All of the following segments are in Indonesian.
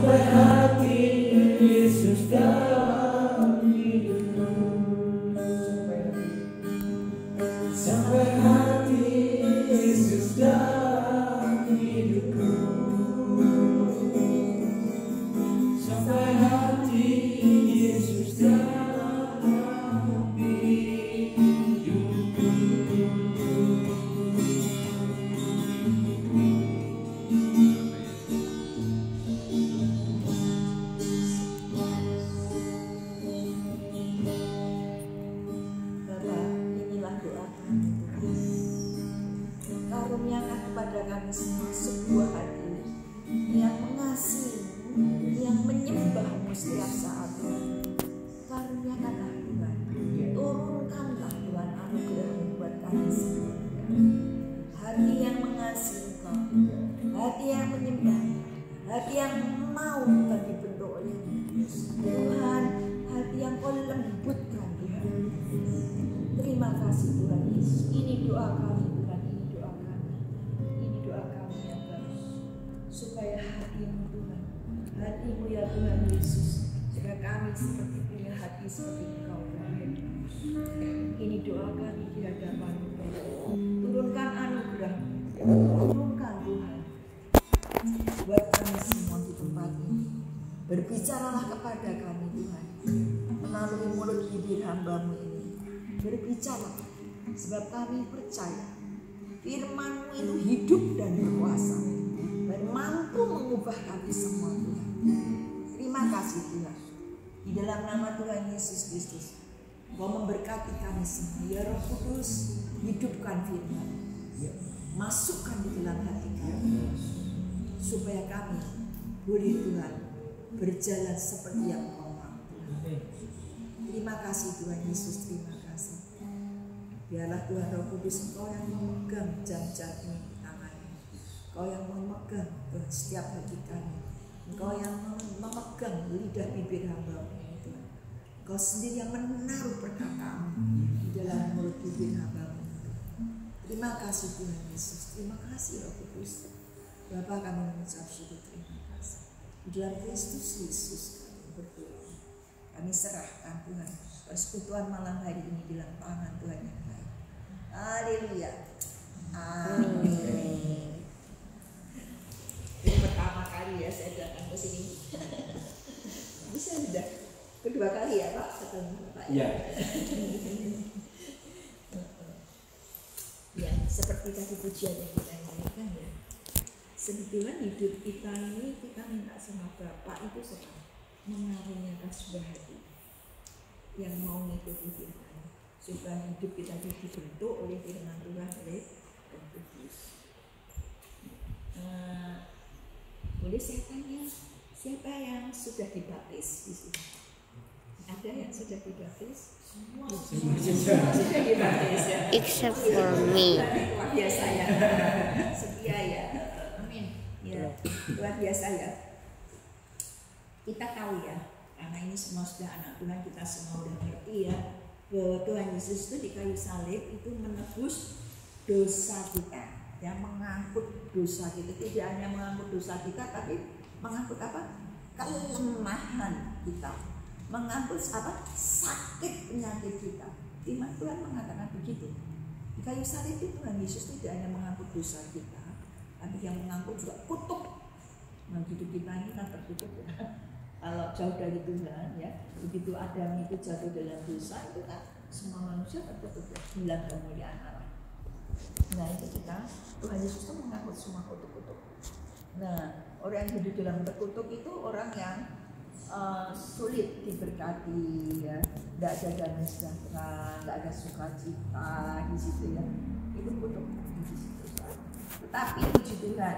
sampai hati Yesus dalam hidupku, sampai hati Yesus dalam hidupku, sampai hati Yesus dalam hidupku. Karuniakan kepada kami semua sebuah hati yang mengasihi, yang menyembah-Mu setiap saat. Karuniakanlah Tuhan, turunkanlah Tuhan anugerah-Mu buat kami semua. Hati yang mengasihi Engkau, hati yang menyembah, hati yang mau kita dibentuk oleh Tuhan, hati yang Kau lembutkan Tuhan. Terima kasih Tuhan Yesus. Ini doa kami Tuhan, ini doa kami. Ini doa kami ya Tuhan. Supaya hati-Mu Tuhan, hati-Mu ya Tuhan Yesus, supaya kami seperti punya hati seperti Engkau Tuhan. Ini doa kami di hadapan-Mu Tuhan. Turunkan anugerah, turunkan Tuhan buat kami semua di tempat ini. Berbicaralah kepada kami Tuhan melalui mulut bibir hamba-Mu ini. Berbicara, sebab kami percaya firman-Mu itu hidup dan berkuasa dan mampu mengubah kami semua Tuhan. Terima kasih Tuhan. Di dalam nama Tuhan Yesus Kristus, Kau memberkati kami semua. Ya Roh Kudus, hidupkan firman, masukkan di dalam hati kami, supaya kami boleh Tuhan berjalan seperti yang Kau mau. Terima kasih Tuhan Yesus, terima kasih. Biarlah Tuhan Roh Kudus, Engkau yang memegang jam-jam ini di tanganmu. Engkau yang memegang Tuhan setiap hati kami. Engkau yang memegang lidah bibir hamba-Mu ini Tuhan. Engkau sendiri yang menaruh perkataan di dalam mulut bibir hamba-Mu. Terima kasih Tuhan Yesus, terima kasih Roh Kudus. Bapa, kami mengucap syukur, terima kasih. Di dalam Kristus Yesus kami berdoa. Kami serahkan Tuhan persekutuan malam hari ini dalam tangan Tuhan yang baik. Haleluya. Amin. Ini pertama kali ya saya datang ke sini. Bisa sudah kedua kali ya Pak ketemu Pak. Ya. Ya, seperti tadi pujian yang kita nyanyikan ya. Sebetulnya hidup kita ini kita minta sama Bapak itu sekarang mengaruniakan sebuah hati yang mau mengikuti firman, supaya hidup kita dibentuk oleh firman Tuhan, oleh Roh Kudus. Boleh saya tanya, siapa yang sudah dibaptis di sini? Ada yang sudah dibaptis? Semua sudah dibaptis ya. Except for me. Luar biasa ya. Setia ya. Amin. Ya, luar biasa ya. Kita tahu ya, karena ini semua sudah anak Tuhan, kita semua sudah ngerti ya, bahwa Tuhan Yesus itu di kayu salib itu menebus dosa kita, yang mengangkut dosa kita. Tidak hanya mengangkut dosa kita, tapi mengangkut apa? Kelemahan kita, mengangkut apa? Sakit penyakit kita. Iman Tuhan mengatakan begitu. Di kayu salib itu Tuhan Yesus tidak hanya mengangkut dosa kita, tapi yang mengangkut juga kutuk. Nah, hidup kita ini kan tertutup ya. Kalau jauh dari Tuhan ya, begitu Adam itu jatuh dalam dosa, itu kan semua manusia tertutup, hilang kemuliaan Allah. Nah itu kita, Tuhan Yesus itu mengangkut semua kutuk-kutuk. Nah orang yang hidup dalam terkutuk itu orang yang sulit diberkati ya, tidak ada damai sejahtera, tidak ada sukacita di situ ya, itu kutuk di situ. Tetapi puji Tuhan,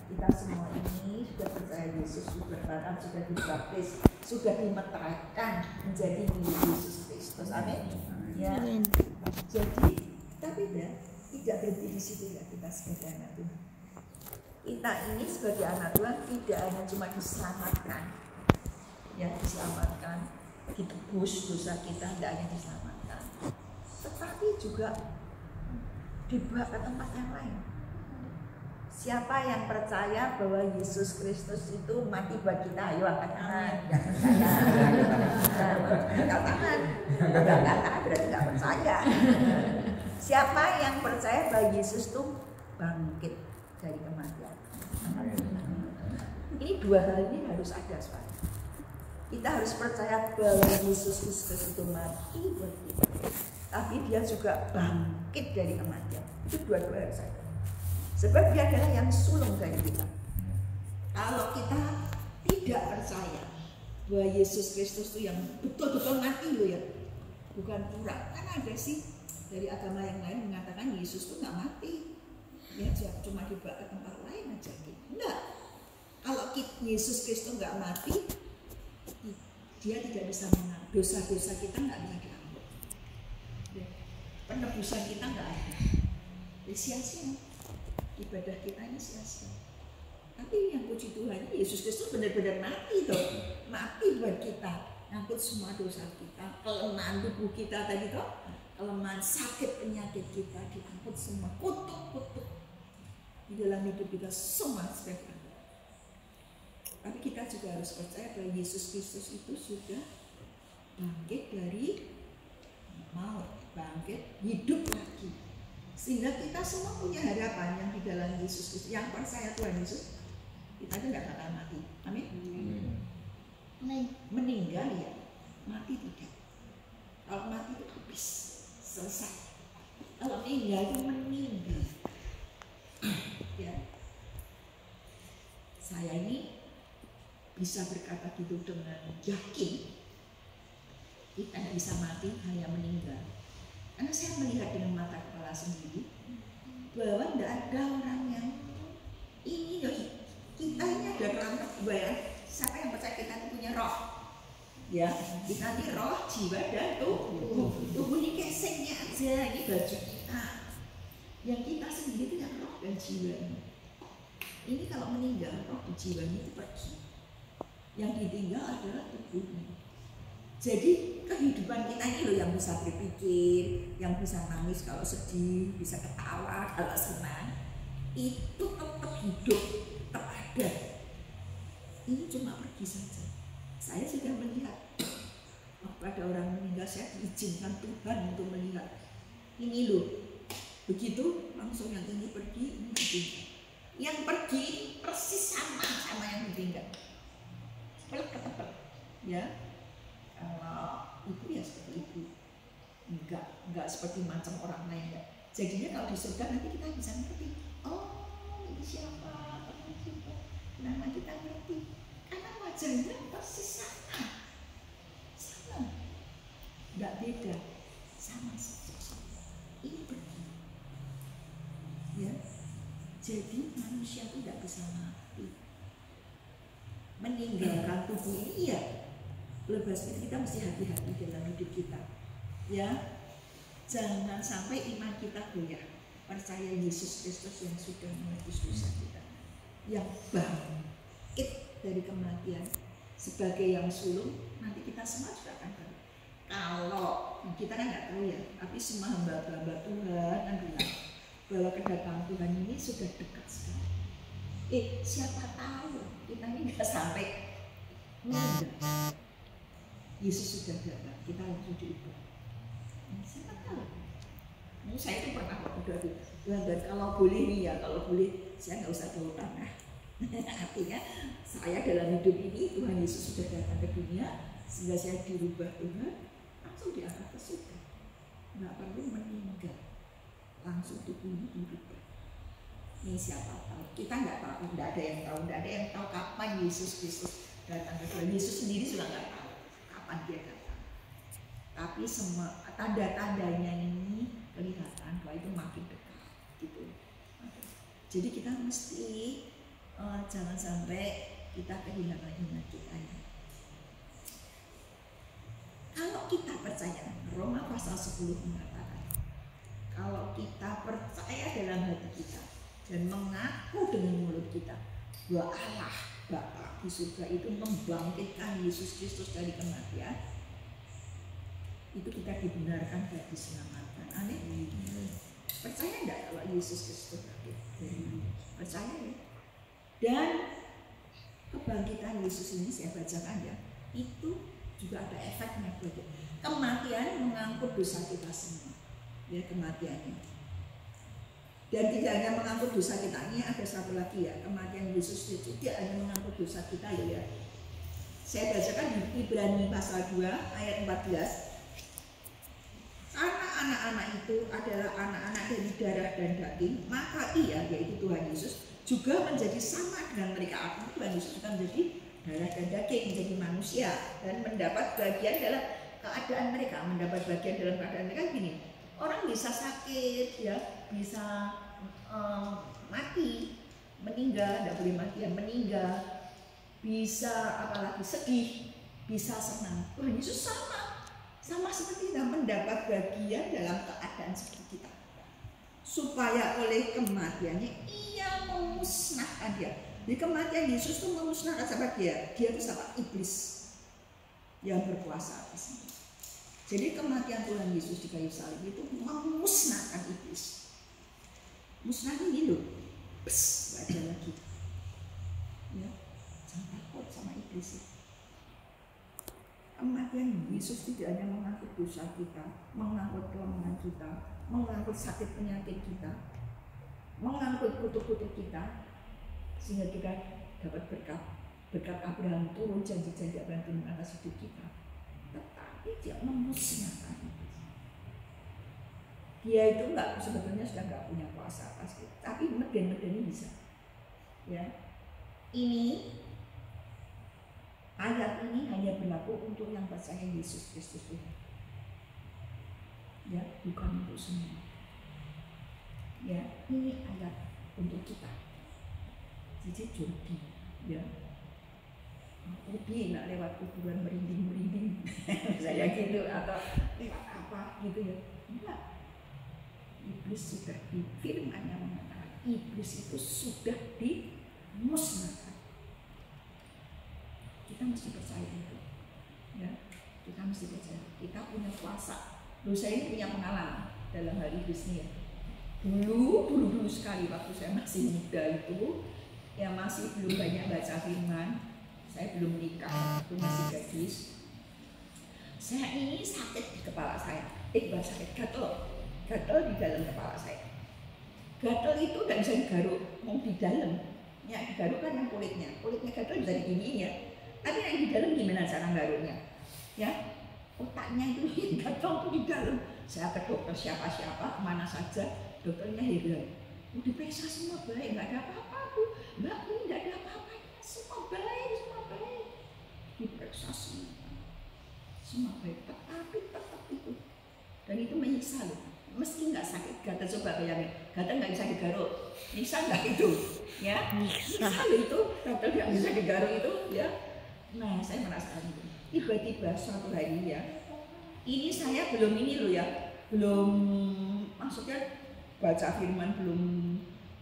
kita semua ini sudah percaya Yesus, sudah berbakat, sudah dibaptis, sudah dimeteraikan menjadi milik Yesus Kristus. Amin. Ya. Jadi tapi tidak berhenti di situ ya, kita sebagai anak Tuhan. Kita ini sebagai anak Tuhan tidak hanya cuma diselamatkan, ya diselamatkan, ditebus dosa kita, tidak hanya diselamatkan, tetapi juga dibawa ke tempat yang lain. Siapa yang percaya bahwa Yesus Kristus itu mati buat kita? Ayo angkat tangan. Yang percaya. Angkat tangan. Angkat tangan berarti nggak percaya. Siapa yang percaya bahwa Yesus itu bangkit dari kematian? Ini dua hal ini harus ada, saudara. Kita harus percaya bahwa Yesus Kristus itu mati buat kita, tapi dia juga bangkit dari kematian. Itu dua-dua harus ada. Sebab dia adalah yang sulung dari kita. Kalau kita tidak percaya bahwa Yesus Kristus itu yang betul-betul mati loh ya, bukan pura. Kan ada sih dari agama yang lain mengatakan Yesus itu nggak mati, ya cuma dibawa ke tempat lain aja gitu. Enggak. Kalau Yesus Kristus nggak mati, dia tidak bisa menang. Dosa-dosa kita nggak bisa diampuni. Penebusan kita nggak ada. Sia-sia. Ibadah kita ini sia-sia. Tapi yang puji Tuhan, Yesus Kristus benar-benar mati toh. Mati buat kita. Ngangkut semua dosa kita, kelemahan tubuh kita tadi toh, kelemahan sakit penyakit kita diangkut semua, kutuk-kutuk di dalam hidup kita semua sekarang. Tapi kita juga harus percaya bahwa Yesus Kristus itu sudah bangkit dari maut, bangkit hidup lagi, sehingga kita semua punya harapan yang di dalam Yesus Kristus. Yang percaya Tuhan Yesus, kita itu nggak bakal mati. Amin. Meninggal ya, mati tidak. Kalau mati itu habis, selesai. Kalau meninggal itu meninggal. Ya, saya ini bisa berkata gitu dengan yakin, kita tidak bisa mati, hanya meninggal. Karena saya melihat dengan mata kepala sendiri bahwa tidak ada orang yang ini loh, kita ini ada kelompok dua ya. Siapa yang percaya kita itu punya roh? Ya, kita ini roh, jiwa dan tubuh. Tubuh ini casingnya aja, ini baju kita. Yang kita sendiri itu yang roh dan jiwa ini. Ini kalau meninggal, roh dan jiwa ini itu pergi. Yang ditinggal adalah tubuhnya. Jadi kehidupan kita ini loh yang bisa berpikir, yang bisa nangis kalau sedih, bisa ketawa kalau senang, itu tetap hidup, tetap ada. Ini cuma pergi saja. Saya sudah melihat pada orang meninggal, saya diizinkan Tuhan untuk melihat. Ini loh, begitu langsung yang ini pergi, ini ditinggal. Yang pergi persis sama yang ditinggal. Pelek-pelek, ya. Kalau itu ya seperti itu, enggak seperti macam orang lain ya. Jadinya kalau di surga nanti kita bisa ngerti, oh ini siapa, nama kita ngerti, karena wajahnya persis sama, enggak beda, sama sosok. Ini pergi, ya. Jadi manusia itu tidak bisa mati, meninggalkan tubuh ini ya. Oleh sebab itu kita mesti hati-hati dalam hidup kita, ya. Jangan sampai iman kita goyah. Percaya Yesus Kristus yang sudah menebus dosa kita, yang bangkit dari kematian sebagai yang sulung. Nanti kita semua juga akan bangkit. Kalau kita kan nggak tahu ya, tapi semua hamba-hamba Tuhan kan bilang bahwa kedatangan Tuhan ini sudah dekat sekali. Siapa tahu kita ini nggak sampai meninggal. Yesus sudah datang, kita langsung diubah. Siapa tahu? Saya itu pernah berdoa Tuhan, dan kalau boleh nih ya, kalau boleh saya nggak usah jauh tanah. Artinya saya dalam hidup ini Tuhan Yesus sudah datang ke dunia, sehingga saya dirubah Tuhan, langsung diangkat ke surga. Nggak perlu meninggal, langsung tubuh ini dirubah. Ini siapa tahu? Kita nggak tahu, nggak ada yang tahu kapan Yesus Kristus datang ke dunia. Yesus sendiri sudah nggak tahu dia datang. Tapi semua tanda-tandanya ini kelihatan bahwa itu makin dekat gitu. Jadi kita mesti jangan sampai kita kehilangan iman kita ini. Kalau kita percaya, Roma pasal 10 mengatakan, kalau kita percaya dalam hati kita dan mengaku dengan mulut kita bahwa Allah Bapa di surga itu membangkitkan Yesus Kristus dari kematian, itu kita dibenarkan dan diselamatkan. Amin. Percaya enggak kalau Yesus Kristus bangkit dari mati? Percaya ya. Dan kebangkitan Yesus ini saya bacakan ya, itu juga ada efeknya buat kita. Kematian mengangkut dosa kita semua, ya kematiannya. Dan tidak hanya mengangkut dosa kita, ini ada satu lagi ya, kematian Yesus itu tidak hanya mengangkut dosa kita ya. Saya bacakan di Ibrani pasal 2 ayat 14. Karena anak-anak itu adalah anak-anak dari darah dan daging, maka ia, yaitu Tuhan Yesus, juga menjadi sama dengan mereka. Artinya Tuhan Yesus juga menjadi darah dan daging, menjadi manusia dan mendapat bagian dalam keadaan mereka. Mendapat bagian dalam keadaan mereka gini, orang bisa sakit ya, bisa mati, meninggal, tidak boleh mati ya, meninggal, bisa apalagi sedih, bisa senang. Tuhan Yesus sama seperti kita, mendapat bagian dalam keadaan seperti kita, supaya oleh kematiannya ia memusnahkan dia. Di kematian Yesus itu memusnahkan siapa dia? Dia itu siapa? Iblis yang berkuasa atasnya. Jadi kematian Tuhan Yesus di kayu salib itu memusnahkan iblis. Musnahnya ini loh, gak ada lagi. Ya, jangan takut sama iblis itu. Kematian Yesus tidak hanya mengangkut dosa kita, mengangkut kelemahan kita, mengangkut sakit penyakit kita, mengangkut kutuk-kutuk kita, sehingga kita dapat berkat Abraham turun, janji-janji Abraham turun atas hidup kita. Tetapi dia memusnahkan iblis. Dia itu sebetulnya sudah nggak punya kuasa atas kita, tapi meden-medeni bisa. Ya, ini ayat ini hanya berlaku untuk yang percaya Yesus Kristus Tuhan. Ya, bukan untuk semua. Ya, ini ayat untuk kita. Jadi Jordi, ya. Jordi nak lewat kuburan merinding-merinding, saya gitu atau lewat apa gitu ya. Enggak. Iblis sudah firman-Nya mengatakan, iblis itu sudah dimusnahkan. Kita mesti percaya itu, ya. Kita mesti percaya. Kita punya kuasa. Saya ini punya pengalaman dalam hal iblis ini ya. Dulu sekali waktu saya masih muda itu, yang masih belum banyak baca firman, saya belum menikah, waktu masih gadis. Saya ini sakit di kepala saya, bukan sakit, gatel di dalam kepala saya. Gatel itu tidak bisa digaruk, mau di dalam, ya digaruk kan yang kulitnya gatel bisa diginiin ya. Tapi yang di dalam gimana cara garuknya? Ya, otaknya itu gatel tuh di dalam. Saya ke dokter siapa-siapa, kemana saja, dokternya heran. Diperiksa semua baik, nggak ada apa-apa Bu. Mbak Bu, nggak ada apa-apa, semua baik. Diperiksa semua baik, tapi tetap itu. Dan itu menyiksa loh. Meski nggak sakit, gatal, coba bayangin, gatal nggak bisa digaruk, nyiksa nggak itu? Ya, nyiksa itu, gatal nggak bisa digaruk itu, ya. Nah, saya merasakan itu. Tiba-tiba suatu hari ya, ini saya belum ini loh ya, belum maksudnya baca firman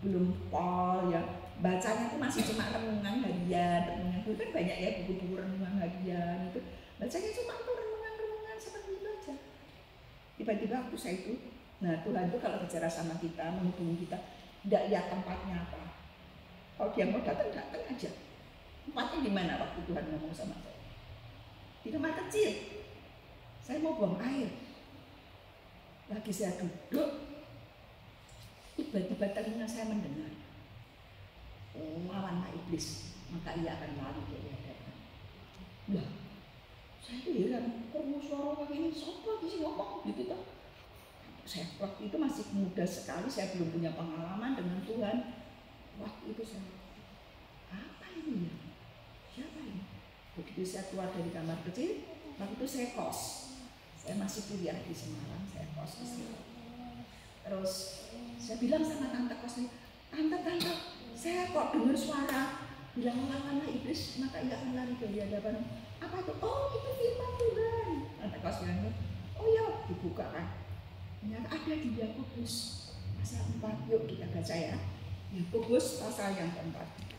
belum pol ya, bacanya itu masih cuma renungan harian itu kan banyak ya buku-buku renungan harian itu, bacanya cuma itu renungan seperti itu aja. Tiba-tiba waktu saya itu, nah Tuhan itu kalau bicara sama kita, menghubungi kita, tidak lihat tempatnya apa. Kalau dia mau datang aja. Tempatnya di mana waktu Tuhan ngomong sama saya? Di kamar kecil. Saya mau buang air. Lagi saya duduk, tiba-tiba telinga saya mendengar, lawanlah iblis, maka ia akan lari dari hadapan. Lah, saya itu heran, kok suara kayak ini, siapa di sini ngomong gitu toh? Saya waktu itu masih muda sekali, saya belum punya pengalaman dengan Tuhan. Waktu itu saya, apa ini ya? Siapa ini? Begitu saya keluar dari kamar kecil, waktu itu saya kos. Saya masih kuliah di Semarang, saya kos di sini. Terus saya bilang sama tante kosnya, tante, saya kok dengar suara bilang lawanlah iblis, maka ia akan lari dari hadapan. Apa itu? Oh, itu firman Tuhan. Tante kos bilang, oh ya, dibuka kan. Ternyata ada di Yakobus pasal 4. Yuk kita baca ya. Yakobus pasal yang keempat.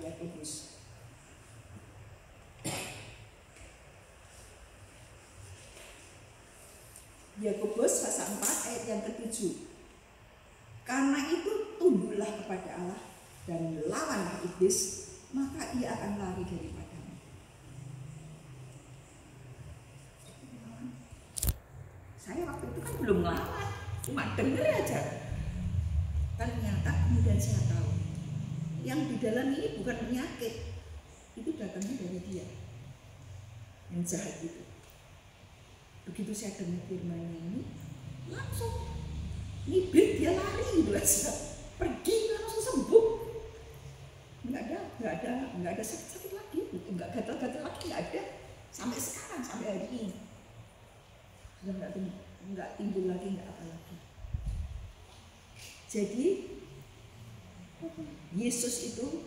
Yakobus Yakobus pasal 4 ayat yang ke-7. Karena itu tunduklah kepada Allah dan lawanlah iblis, maka ia akan lari daripadamu. Saya waktu itu kan belum ngelawan, cuma dengar aja. Ternyata kemudian saya tahu yang di dalam ini bukan penyakit, itu datangnya dari dia yang jahat itu. Begitu saya dengar firman-Nya ini, langsung ngibrit, dia lari gitu aja, pergi langsung sembuh. Nggak ada sakit-sakit lagi, nggak gatal-gatal lagi, nggak ada sampai sekarang, sampai hari ini sudah nggak timbul lagi, nggak apa lagi. Jadi Yesus itu